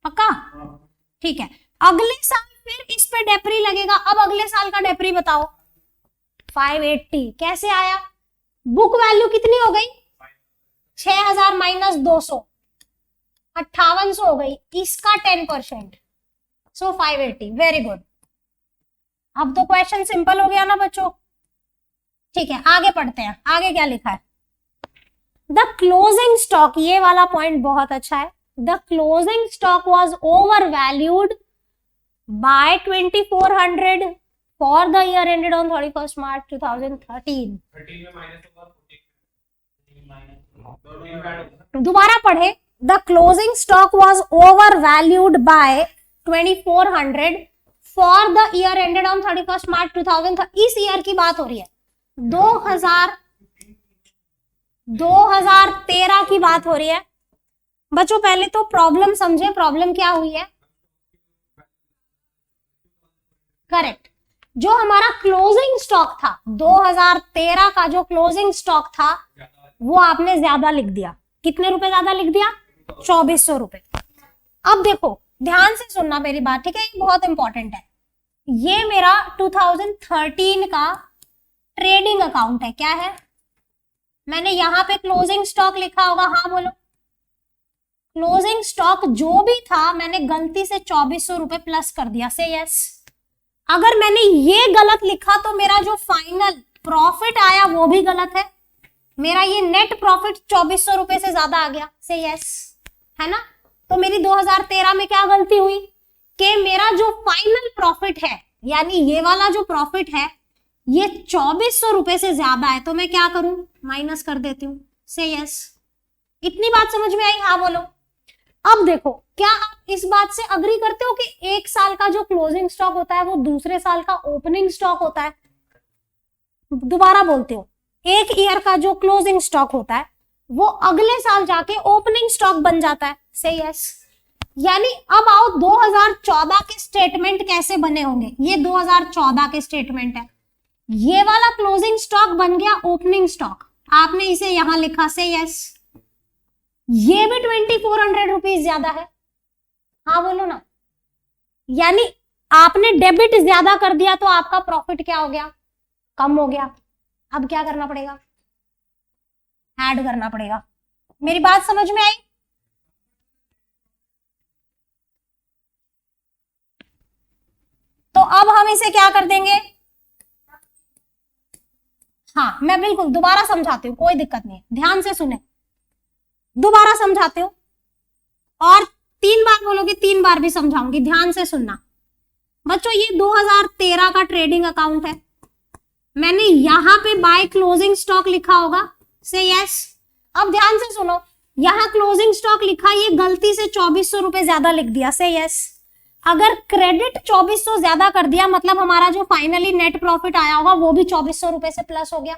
A: पक्का? ठीक है। अगले साल फिर इस पे डेप्री लगेगा। अब अगले साल का डेप्री बताओ। 580 कैसे आया? बुक वैल्यू कितनी हो गई? 6000 माइनस 200 5800 हो गई, इसका 10%, सो 580। Very good. अब तो क्वेश्चन सिंपल हो गया ना बच्चों। ठीक है, आगे पढ़ते हैं। आगे क्या लिखा है? द क्लोजिंग स्टॉक, ये वाला पॉइंट बहुत अच्छा है। The closing stock was over valued bye 2400 for the year ended on 31 मार्च 2013। दोबारा पढ़े। The closing stock was over valued bye 2400 for the year ended on 31 मार्च 2013। इस ईयर की बात हो रही है, 2013 की बात हो रही है। बच्चों पहले तो प्रॉब्लम समझे, प्रॉब्लम क्या हुई है। करेक्ट, जो हमारा क्लोजिंग स्टॉक था 2013 का, जो क्लोजिंग स्टॉक था वो आपने ज्यादा लिख दिया। कितने रुपए ज्यादा लिख दिया? 2400 रुपए। अब देखो ध्यान से सुनना मेरी बात, ठीक है, ये बहुत इंपॉर्टेंट है। ये मेरा 2013 का ट्रेडिंग अकाउंट है। क्या है? मैंने यहां पे क्लोजिंग स्टॉक लिखा होगा। हाँ बोलो। क्लोजिंग स्टॉक जो भी था मैंने गलती से 2400 रुपए प्लस कर दिया। से यस। अगर मैंने ये गलत लिखा तो मेरा जो फाइनल प्रॉफिट आया वो भी गलत है। मेरा ये नेट प्रॉफिट 2400 रुपए से ज्यादा आ गया। से यस, है ना? तो मेरी 2013 में क्या गलती हुई कि मेरा जो फाइनल प्रॉफिट है, यानी ये वाला जो प्रॉफिट है, ये 2400 रुपए से ज्यादा है। तो मैं क्या करूं? माइनस कर देती हूँ। से यस। इतनी बात समझ में आई? हाँ बोलो। अब देखो, क्या आप इस बात से अग्री करते हो कि एक साल का जो क्लोजिंग स्टॉक होता है वो दूसरे साल का ओपनिंग स्टॉक होता है? दोबारा बोलते हो, एक ईयर का जो क्लोजिंग स्टॉक होता है वो अगले साल जाके ओपनिंग स्टॉक बन जाता है। से यस। यानी अब आओ 2014 के स्टेटमेंट कैसे बने होंगे। ये 2014 के स्टेटमेंट है। ये वाला क्लोजिंग स्टॉक बन गया ओपनिंग स्टॉक, आपने इसे यहां लिखा। से यस। ये भी 2400 रुपीज ज्यादा है। हाँ बोलो ना। यानी आपने डेबिट ज्यादा कर दिया तो आपका प्रॉफिट क्या हो गया? कम हो गया। अब क्या करना पड़ेगा? ऐड करना पड़ेगा। मेरी बात समझ में आई? तो अब हम इसे क्या कर देंगे? हाँ मैं बिल्कुल दोबारा समझाती हूँ, कोई दिक्कत नहीं, ध्यान से सुने। दोबारा समझाते हो और 3 बार बोलोगे 3 बार भी समझाऊंगी, ध्यान से सुनना। बच्चों ये 2013 का ट्रेडिंग अकाउंट है। मैंने यहां पे बाय क्लोजिंग स्टॉक लिखा होगा। से यस। अब ध्यान से सुनो, यहां क्लोजिंग स्टॉक लिखा, ये गलती से 2400 रुपए ज्यादा लिख दिया। से यस। अगर क्रेडिट 2400 ज्यादा कर दिया मतलब हमारा जो फाइनली नेट प्रॉफिट आया होगा वो भी 2400 रुपए से प्लस हो गया।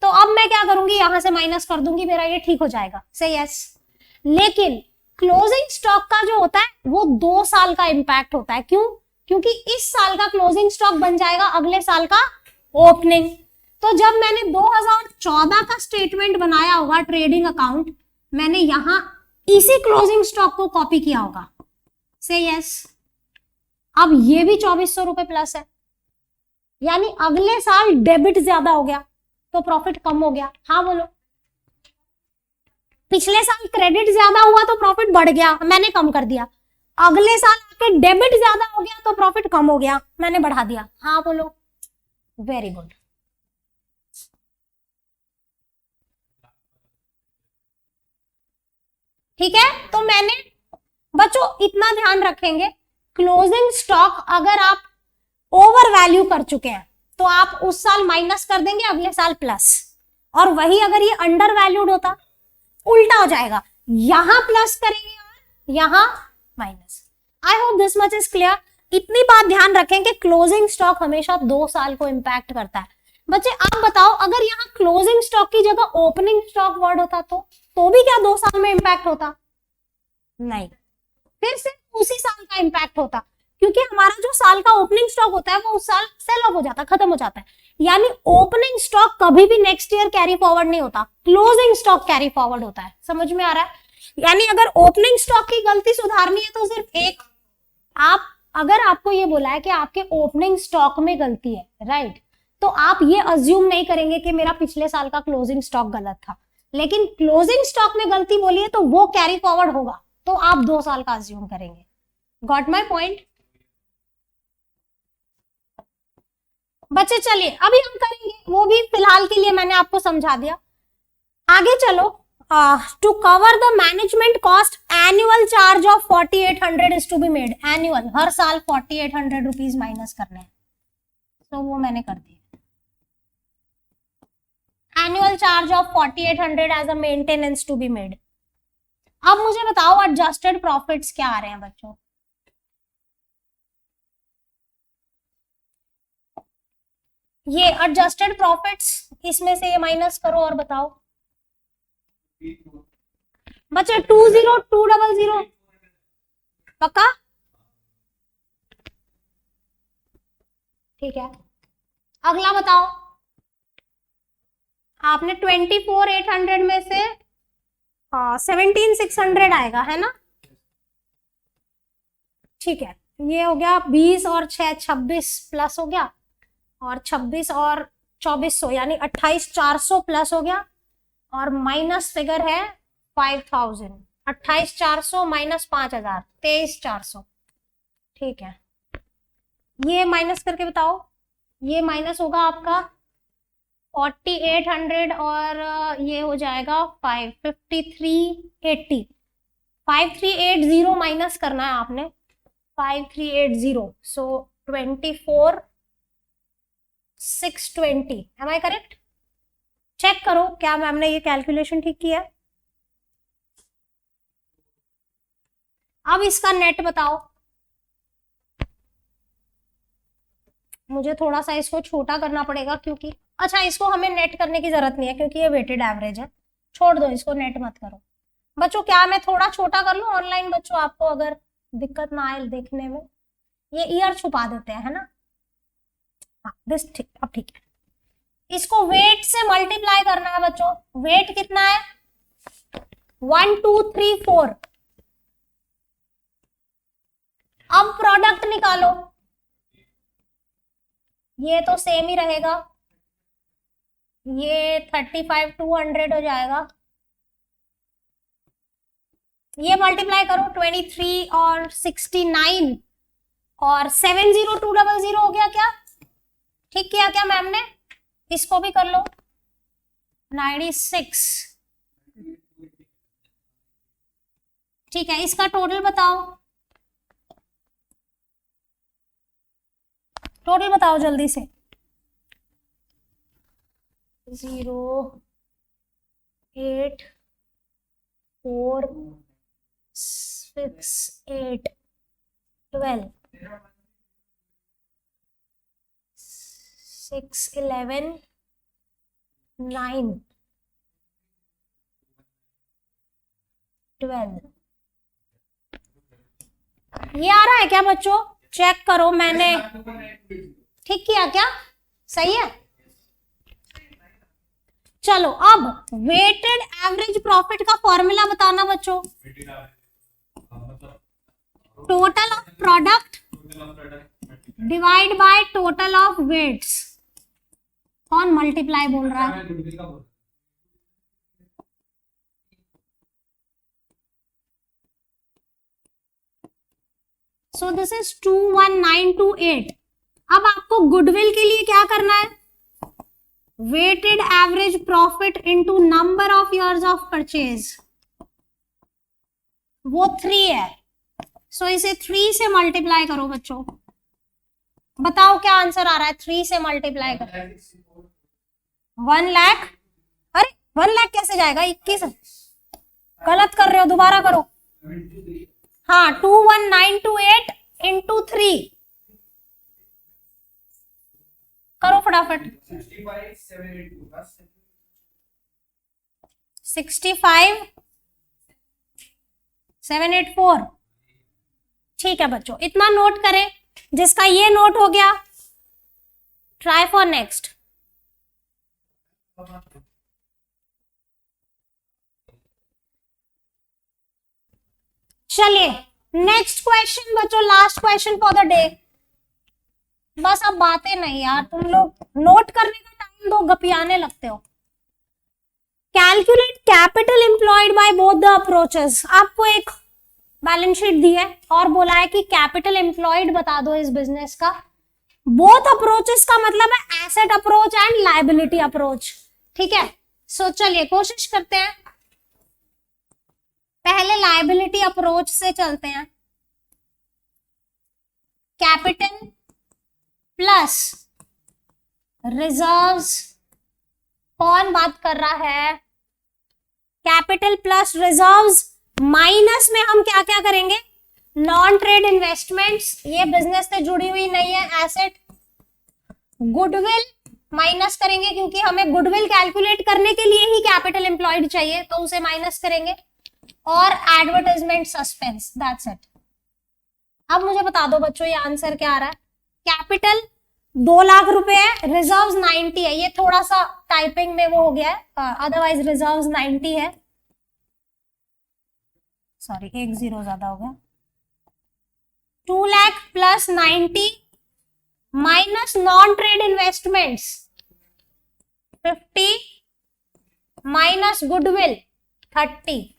A: तो अब मैं क्या करूंगी? यहां से माइनस कर दूंगी, मेरा ये ठीक हो जाएगा। से यस। लेकिन क्लोजिंग स्टॉक का जो होता है वो 2 साल का इंपैक्ट होता है। क्यों? क्योंकि इस साल का क्लोजिंग स्टॉक बन जाएगा अगले साल का ओपनिंग। तो जब मैंने 2014 का स्टेटमेंट बनाया होगा ट्रेडिंग अकाउंट, मैंने यहां इसी क्लोजिंग स्टॉक को कॉपी किया होगा। से यस। अब ये भी 2400 रुपए प्लस है, यानी अगले साल डेबिट ज्यादा हो गया तो प्रॉफिट कम हो गया। हाँ बोलो। पिछले साल क्रेडिट ज्यादा हुआ तो प्रॉफिट बढ़ गया, मैंने कम कर दिया। अगले साल आपके डेबिट ज्यादा हो गया तो प्रॉफिट कम हो गया, मैंने बढ़ा दिया। हाँ बोलो, वेरी गुड। ठीक है, तो मैंने बच्चों इतना ध्यान रखेंगे, क्लोजिंग स्टॉक अगर आप ओवर वैल्यू कर चुके हैं तो आप उस साल माइनस कर देंगे, अगले साल प्लस। और वही अगर ये अंडर वैल्यूड होता, उल्टा हो जाएगा, यहां प्लस करेंगे और यहां minus. I hope this much is clear. इतनी बात ध्यान रखें कि क्लोजिंग स्टॉक हमेशा 2 साल को इंपैक्ट करता है। बच्चे आप बताओ, अगर यहाँ क्लोजिंग स्टॉक की जगह ओपनिंग स्टॉक वर्ड होता तो भी क्या 2 साल में इंपैक्ट होता? नहीं, फिर से उसी साल का इंपैक्ट होता, क्योंकि हमारा जो साल का ओपनिंग स्टॉक होता है वो उस साल सेल ऑफ हो जाता है, खत्म हो जाता है। यानी ओपनिंग स्टॉक कभी भी नेक्स्ट ईयर कैरी फॉरवर्ड नहीं होता, क्लोजिंग स्टॉक कैरी फॉरवर्ड होता है। समझ में आ रहा है? यानी अगर ओपनिंग स्टॉक की गलती सुधारनी है तो सिर्फ एक, आप अगर आपको ये बोला है कि आपके ओपनिंग स्टॉक में गलती है, राइट, तो आप ये अज्यूम नहीं करेंगे कि मेरा पिछले साल का क्लोजिंग स्टॉक गलत था, लेकिन क्लोजिंग स्टॉक में गलती बोली है तो वो कैरी फॉरवर्ड होगा, तो आप 2 साल का अज्यूम करेंगे। Got my point? बच्चे चलिए अभी हम करेंगे, वो भी फिलहाल के लिए मैंने आपको समझा दिया। आगे चलो। To cover the management cost annual charge of 4800 is to be made. Annual, हर साल 4800 रुपीज माइनस करने हैं, तो वो मैंने कर दिया। Annual charge of 4800 as a maintenance to be made. अब मुझे बताओ एडजस्टेड प्रॉफिट्स क्या आ रहे हैं बच्चों? ये एडजस्टेड प्रॉफिट्स, इसमें से ये माइनस करो और बताओ बच्चे। 20200 पक्का? ठीक है, अगला बताओ। आपने 24800 में से 17600 आएगा, है ना? ठीक है, ये हो गया 20 और 6 26 प्लस हो गया, और 26 और 2400 यानी 28400 प्लस हो गया, और माइनस फिगर है 5000। 28400 माइनस 5000, 23400। ठीक है, ये माइनस करके बताओ, ये माइनस होगा आपका 4800 और ये हो जाएगा 5380। 5380 माइनस करना है आपने, 5380, so 24620। Am I correct? Check करो क्या मैम ने ये कैलकुलेशन ठीक किया। अब इसका नेट बताओ। मुझे थोड़ा सा इसको छोटा करना पड़ेगा, क्योंकि अच्छा इसको हमें नेट करने की जरूरत नहीं है क्योंकि ये वेटेड एवरेज है, छोड़ दो इसको, नेट मत करो। बच्चों क्या मैं थोड़ा छोटा कर लूं ऑनलाइन? बच्चों आपको अगर दिक्कत ना आए देखने में, ये ईयर छुपा देते हैं, है ना? हाँ दिस ठीक, अब ठीक है। इसको वेट से मल्टीप्लाई करना है बच्चों। वेट कितना है? 1 2 3 4। अब प्रोडक्ट निकालो, ये तो सेम ही रहेगा, ये 35200 हो जाएगा। ये मल्टीप्लाई करो 23 और 69 और 70200 हो गया क्या? ठीक किया क्या मैम ने? इसको भी कर लो 96। ठीक है, इसका टोटल बताओ, टोटल बताओ जल्दी से। 0 8 4 6 8 12 6 11 9 12। ये आ रहा है क्या बच्चों? चेक करो, मैंने ठीक किया क्या? सही है? चलो अब वेटेड एवरेज प्रॉफिट का फॉर्मूला बताना बच्चों। Total of product divide by total of weights. कौन मल्टीप्लाई बोल रहा है? So this is 21928। अब आपको गुडविल के लिए क्या करना है, weighted average profit into number of years of purchase, वो 3 है। सो इसे 3 से मल्टीप्लाई करो बच्चों, बताओ क्या आंसर आ रहा है 3 से मल्टीप्लाई करो। 1 लाख, अरे 1 लाख कैसे जाएगा, 21 गलत कर रहे हो, दोबारा करो। हाँ 21928 इंटू 3 करो फटाफट। 65784। ठीक है बच्चों, इतना नोट करें। जिसका ये नोट हो गया, ट्राई फॉर नेक्स्ट। चलिए नेक्स्ट क्वेश्चन बच्चों, last question for the day. बस अब बातें नहीं यार, तुम लोग नोट करने का टाइम दो, गपियाने लगते हो। Calculate capital employed by both the approaches. आपको एक बैलेंस शीट दी है और बोला है कि कैपिटल एम्प्लॉयड बता दो इस बिजनेस का। बोथ अप्रोचेस का मतलब है asset approach and liability approach. ठीक है, सो चलिए कोशिश करते हैं। पहले लायबिलिटी अप्रोच से चलते हैं। कैपिटल प्लस रिजर्व्स, कौन बात कर रहा है, कैपिटल प्लस रिजर्व्स माइनस में हम क्या क्या करेंगे, नॉन ट्रेड इन्वेस्टमेंट्स, ये बिजनेस से जुड़ी हुई नहीं है एसेट। गुडविल माइनस करेंगे क्योंकि हमें गुडविल कैलकुलेट करने के लिए ही कैपिटल एम्प्लॉयड चाहिए, तो उसे माइनस करेंगे। और एडवर्टाइजमेंट सस्पेंस, दैट्स इट। अब मुझे बता दो बच्चों ये आंसर क्या आ रहा है। कैपिटल 2 लाख रुपए है, रिजर्व्स 90 है। ये थोड़ा सा टाइपिंग में वो हो गया है, अदरवाइज रिजर्व्स 90 है। सॉरी, 1 0 ज्यादा हो गया। 2 lakh plus 90 minus non trade investments 50 minus goodwill 30।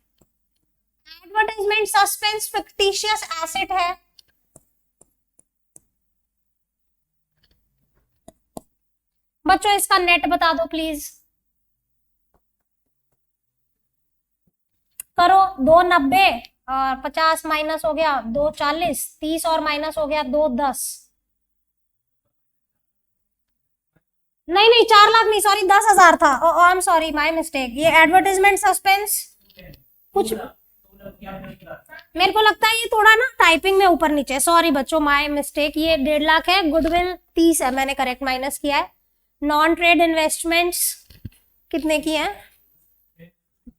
A: Advertisement suspense fictitious asset है। बच्चों इसका नेट बता दो प्लीज। करो, 290 और 50 माइनस हो गया 240, 30 और माइनस हो गया 210। नहीं नहीं 4 लाख नहीं, सॉरी 10,000 था। I am sorry, my mistake. ये एडवर्टाइजमेंट सस्पेंस कुछ मेरे को लगता है ये थोड़ा ना टाइपिंग में ऊपर नीचे, सॉरी बच्चों माय मिस्टेक। ये 1.5 लाख है, गुडविल 30 है, मैंने करेक्ट माइनस किया है। नॉन ट्रेड इन्वेस्टमेंट्स कितने की है,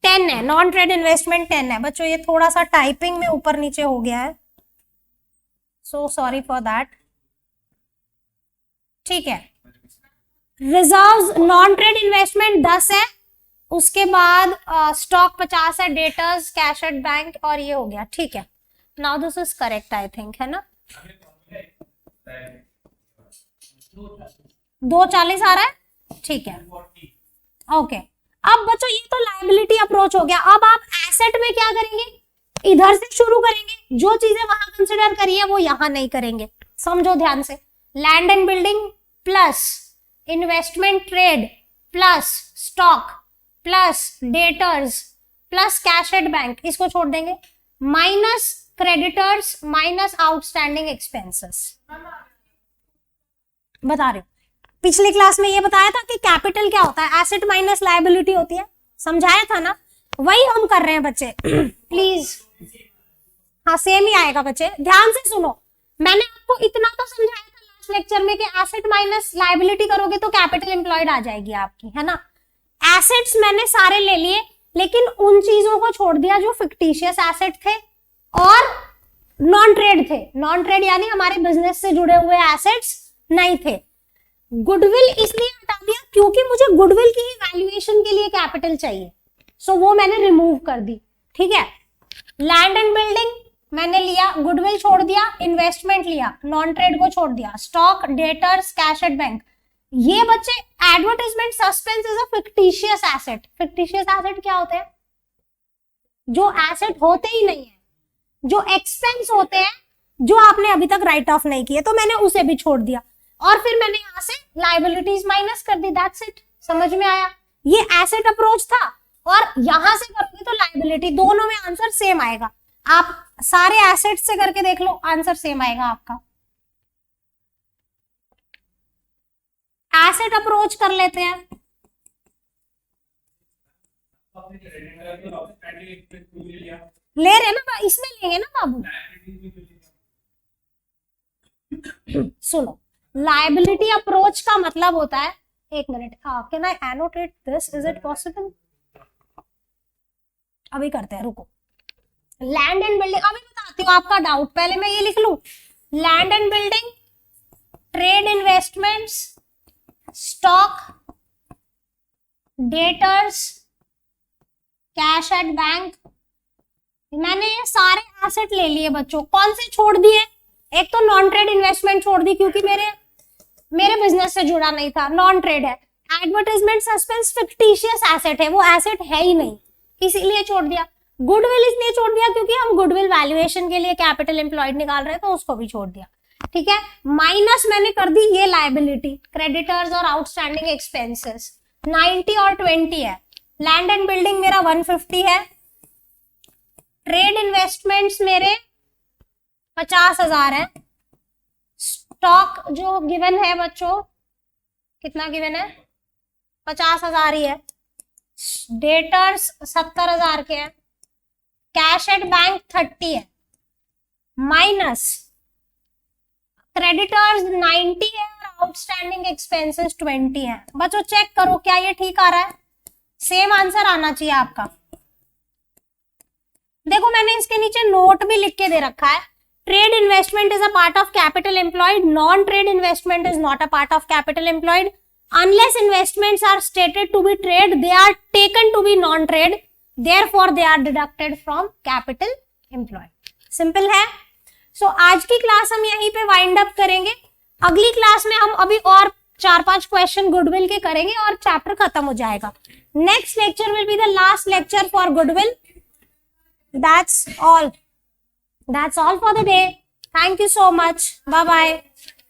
A: 10 है। नॉन ट्रेड इन्वेस्टमेंट 10 है बच्चों, ये थोड़ा सा टाइपिंग में ऊपर नीचे हो गया है, सो सॉरी फॉर दैट। ठीक है, रिजर्व्स नॉन ट्रेड इन्वेस्टमेंट 10 है, उसके बाद स्टॉक 50 है, डेटर्स कैश एट बैंक, और ये हो गया। ठीक है, now this is correct I think, है ना। 240 आ रहा है, ठीक है ओके। अब बच्चों ये तो लायबिलिटी अप्रोच हो गया। अब आप एसेट में क्या करेंगे, इधर से शुरू करेंगे, जो चीजें वहां कंसिडर करी है वो यहां नहीं करेंगे, समझो ध्यान से। Land and building plus investment trade plus stock plus debtors plus cash at bank, इसको छोड़ देंगे, minus creditors minus outstanding expenses. बता रहे हो, पिछली क्लास में ये बताया था कि कैपिटल क्या होता है, एसेट माइनस लायबिलिटी होती है, समझाया था ना, वही हम कर रहे हैं बच्चे प्लीज। हाँ सेम ही आएगा बच्चे, ध्यान से सुनो। मैंने आपको इतना तो समझाया था लास्ट लेक्चर में कि एसेट माइनस लायबिलिटी करोगे तो कैपिटल एम्प्लॉयड आ जाएगी आपकी, है ना। एसेट्स मैंने सारे ले लिए, लेकिन उन चीजों को छोड़ दिया जो फिक्टिशियस एसेट थे और नॉन ट्रेड थे। नॉन ट्रेड यानी हमारे बिजनेस से जुड़े हुए एसेट्स नहीं थे। गुडविल इसलिए हटा दिया क्योंकि मुझे गुडविल की ही वैल्यूएशन के लिए कैपिटल चाहिए, सो वो मैंने रिमूव कर दी। ठीक है, लैंड एंड बिल्डिंग मैंने लिया, गुडविल छोड़ दिया, इन्वेस्टमेंट लिया, नॉन ट्रेड को छोड़ दिया, stock debtors cash at bank. ये बच्चे advertisement suspense is a fictitious asset. Fictitious asset क्या होते हैं, जो एसेट होते ही नहीं है, जो एक्सपेंस होते हैं जो आपने अभी तक राइट ऑफ नहीं किए, तो मैंने उसे भी छोड़ दिया और फिर मैंने यहां से लायबिलिटीज माइनस कर दी, दैट्स इट। समझ में आया? ये एसेट अप्रोच था और यहां से करोगे तो लायबिलिटी, दोनों में आंसर सेम आएगा। आप सारे एसेट से करके देख लो, आंसर सेम आएगा आपका। एसेट अप्रोच कर लेते हैं। ले रहे ना, इसमें लेंगे ना बाबू। सुनो, लायबिलिटी अप्रोच का मतलब होता है, एक minute, can I annotate this, is it possible? अभी करते हैं, रुको। लैंड एंड बिल्डिंग, अभी बताती हूँ आपका डाउट, पहले मैं ये लिख लूं। Land and building, trade investments, stock, debtors, cash at bank. मैंने ये सारे एसेट ले लिए बच्चों। कौन से छोड़ दिए? एक तो नॉन ट्रेड इन्वेस्टमेंट छोड़ दी क्योंकि मेरे बिजनेस से जुड़ा नहीं था, नॉन ट्रेड है। एडवर्टाइजमेंट सस्पेंस फिक्टिशियस एसेट है, वो एसेट है ही नहीं, इसीलिए छोड़ दिया। गुडविल इसलिए छोड़ दिया क्योंकि हम गुडविल वैल्यूएशन के लिए कैपिटल एम्प्लॉयड निकाल रहे हैं, तो उसको भी छोड़ दिया। ठीक है, माइनस मैंने कर दी ये लायबिलिटी, क्रेडिटर्स और आउटस्टैंडिंग एक्सपेंसेस। 90 और 20 है। लैंड एंड बिल्डिंग मेरा 150 है। ट्रेड इन्वेस्टमेंट्स मेरे 50,000 है। स्टॉक जो गिवन है बच्चों, कितना गिवन है? 50,000 ही है। डेटर्स 70,000 के हैं। कैश एट बैंक 30 है, माइनस क्रेडिटर्स 90 है और आउटस्टैंडिंग एक्सपेंसेस 20 है। बच्चों चेक करो क्या ये ठीक आ रहा है? सेम आंसर आना चाहिए आपका। देखो मैंने इसके नीचे नोट भी लिख के दे रखा है। Trade investment is a part of capital employed, non trade investment is not a part of capital employed. Unless investments are stated to be trade, they are taken to be non-trade. Therefore, they are deducted from capital employed. Simple है। So आज की क्लास हम यहीं पे वाइंड अप करेंगे। अगली क्लास में हम अभी और 4-5 क्वेश्चन गुडविल के करेंगे और चैप्टर खत्म हो जाएगा। Next lecture will be the last lecture for goodwill. That's all for the day. Thank you so much. Bye bye.